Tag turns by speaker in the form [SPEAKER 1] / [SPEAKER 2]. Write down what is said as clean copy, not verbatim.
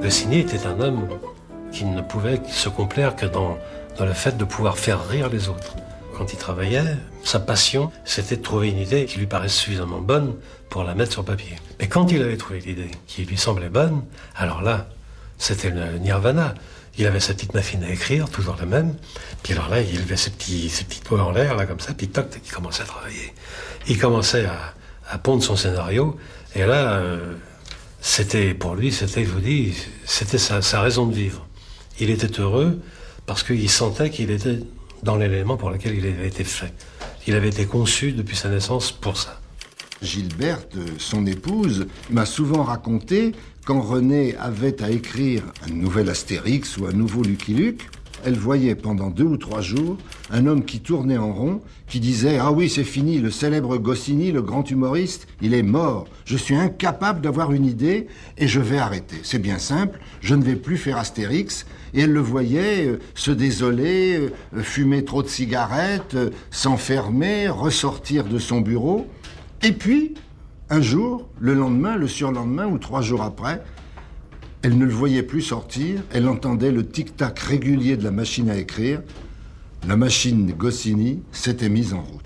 [SPEAKER 1] Goscinny était un homme qui ne pouvait se complaire que dans le fait de pouvoir faire rire les autres. Quand il travaillait, sa passion, c'était de trouver une idée qui lui paraissait suffisamment bonne pour la mettre sur papier. Mais quand il avait trouvé l'idée qui lui semblait bonne, alors là, c'était le nirvana. Il avait sa petite machine à écrire, toujours la même. Puis alors là, il levait ses petits doigts en l'air, là, comme ça, puis toc, il commençait à travailler. Il commençait à pondre son scénario. Et là, c'était, pour lui, c'était, je vous dis, c'était sa raison de vivre. Il était heureux parce qu'il sentait qu'il était dans l'élément pour lequel il avait été fait. Il avait été conçu depuis sa naissance pour ça.
[SPEAKER 2] Gilberte, son épouse, m'a souvent raconté quand René avait à écrire un nouvel Astérix ou un nouveau Lucky Luke, elle voyait pendant 2 ou 3 jours un homme qui tournait en rond, qui disait « Ah oui, c'est fini, le célèbre Goscinny, le grand humoriste, il est mort. Je suis incapable d'avoir une idée et je vais arrêter. C'est bien simple, je ne vais plus faire Astérix. » Et elle le voyait se désoler, fumer trop de cigarettes, s'enfermer, ressortir de son bureau. Et puis, un jour, le lendemain, le surlendemain ou 3 jours après, elle ne le voyait plus sortir, elle entendait le tic-tac régulier de la machine à écrire. La machine Goscinny s'était mise en route.